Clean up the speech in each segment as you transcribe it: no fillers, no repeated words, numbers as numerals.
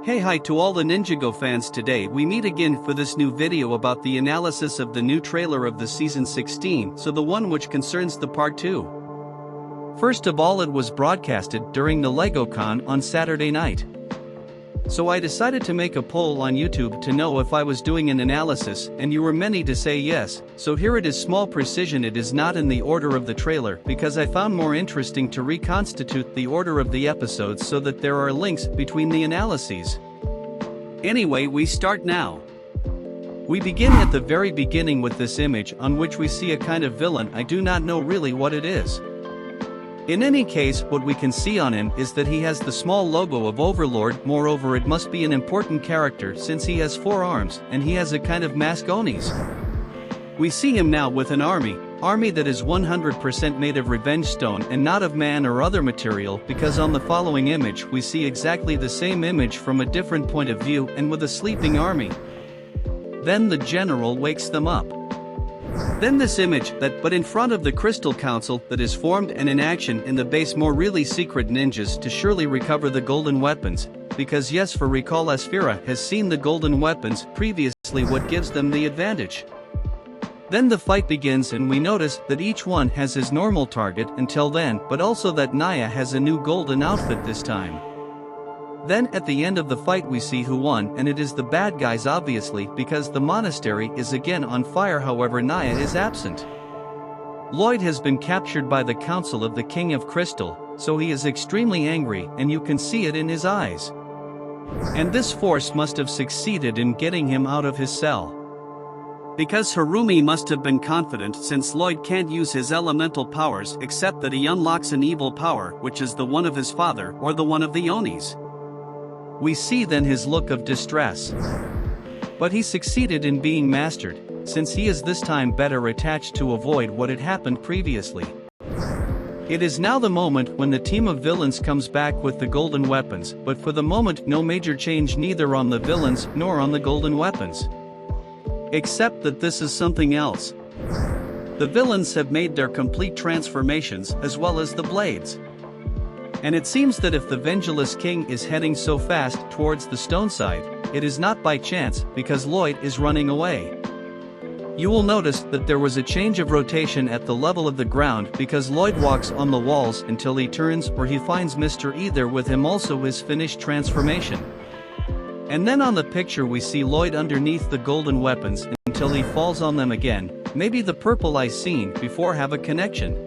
Hey hi to all the Ninjago fans, today we meet again for this new video about the analysis of the new trailer of the season 16, so the one which concerns the part 2. First of all, it was broadcasted during the LegoCon on Saturday night. So I decided to make a poll on YouTube to know if I was doing an analysis, and you were many to say yes, so here it is. Small precision, it is not in the order of the trailer because I found more interesting to reconstitute the order of the episodes so that there are links between the analyses. Anyway, we start now. We begin at the very beginning with this image on which we see a kind of villain. I do not know really what it is. In any case, what we can see on him is that he has the small logo of Overlord. Moreover, it must be an important character since he has 4 arms and he has a kind of mask Onis. We see him now with an army that is 100% made of revenge stone and not of man or other material, because on the following image we see exactly the same image from a different point of view and with a sleeping army. Then the general wakes them up. Then this image but in front of the Crystal Council that is formed and in action in the base, more really secret ninjas to surely recover the golden weapons, because yes, for recall, Asphira has seen the golden weapons previously, what gives them the advantage. Then the fight begins and we notice that each one has his normal target until then, but also that Naya has a new golden outfit this time. Then at the end of the fight we see who won, and it is the bad guys obviously, because the monastery is again on fire. However, Naya is absent. Lloyd has been captured by the council of the King of Crystal, so he is extremely angry and you can see it in his eyes. And this force must have succeeded in getting him out of his cell. Because Harumi must have been confident, since Lloyd can't use his elemental powers except that he unlocks an evil power, which is the one of his father or the one of the Onis. We see then his look of distress. But he succeeded in being mastered, since he is this time better attached to avoid what had happened previously. It is now the moment when the team of villains comes back with the golden weapons, but for the moment no major change neither on the villains nor on the golden weapons. Except that this is something else. The villains have made their complete transformations as well as the blades. And it seems that if the Vengeless King is heading so fast towards the stone side, it is not by chance, because Lloyd is running away. You will notice that there was a change of rotation at the level of the ground because Lloyd walks on the walls until he turns or he finds Mr. Either with him, also his finished transformation. And then on the picture we see Lloyd underneath the golden weapons until he falls on them again. Maybe the purple I seen before have a connection.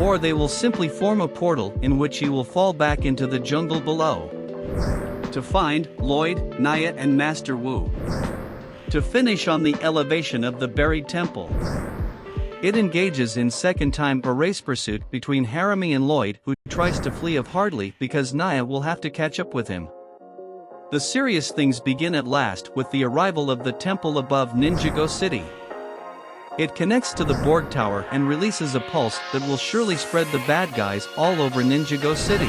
Or they will simply form a portal in which he will fall back into the jungle below. To find Lloyd, Naya and Master Wu. To finish on the elevation of the buried temple. It engages in second time a race pursuit between Harumi and Lloyd, who tries to flee of hardly because Naya will have to catch up with him. The serious things begin at last with the arrival of the temple above Ninjago City. It connects to the Borg Tower and releases a pulse that will surely spread the bad guys all over Ninjago City.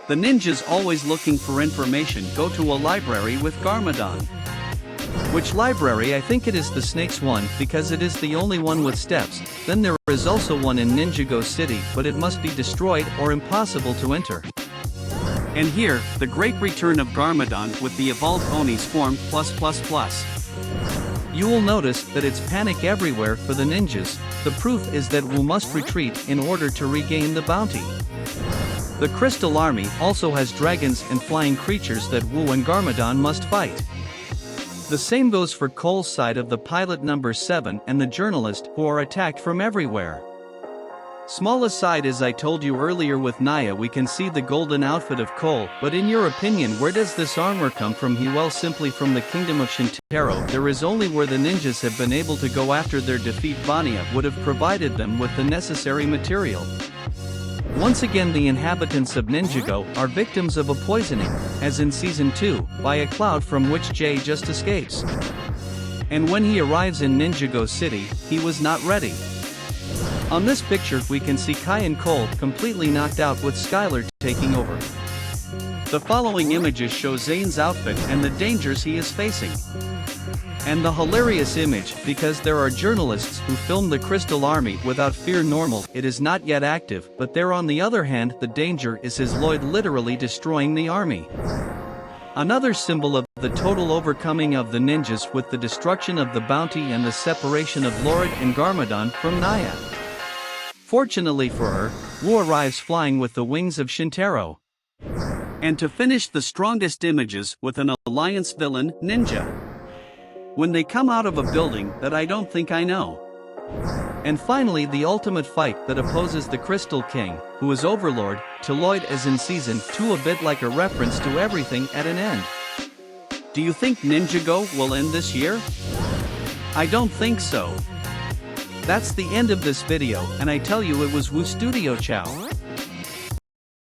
The ninjas, always looking for information, go to a library with Garmadon. Which library? I think it is the Snakes one, because it is the only one with steps. Then there is also one in Ninjago City, but it must be destroyed or impossible to enter. And here, the great return of Garmadon with the evolved Onis form +++. You will notice that it's panic everywhere for the ninjas. The proof is that Wu must retreat in order to regain the bounty. The Crystal Army also has dragons and flying creatures that Wu and Garmadon must fight. The same goes for Cole's side of the pilot number 7 and the journalist, who are attacked from everywhere. Small aside, as I told you earlier, with Naya we can see the golden outfit of Cole, but in your opinion, where does this armor come from? Well, simply from the kingdom of Shintaro. There is only where the ninjas have been able to go after their defeat. Vanya would have provided them with the necessary material. Once again, the inhabitants of Ninjago are victims of a poisoning, as in season 2, by a cloud from which Jay just escapes. And when he arrives in Ninjago City, he was not ready. On this picture we can see Kai and Cole completely knocked out with Skylar taking over. The following images show Zane's outfit and the dangers he is facing. And the hilarious image, because there are journalists who filmed the Crystal Army without fear. Normal, it is not yet active, but there on the other hand the danger is his Lloyd literally destroying the army. Another symbol of the total overcoming of the ninjas with the destruction of the bounty and the separation of Lord and Garmadon from Naya. Fortunately for her, Wu arrives flying with the wings of Shintaro. And to finish the strongest images with an alliance villain, Ninja. When they come out of a building that I don't think I know. And finally the ultimate fight that opposes the Crystal King, who is Overlord, to Lloyd as in Season 2, a bit like a reference to everything at an end. Do you think Ninjago will end this year? I don't think so. That's the end of this video, and I tell you it was Wu Studio. Chao.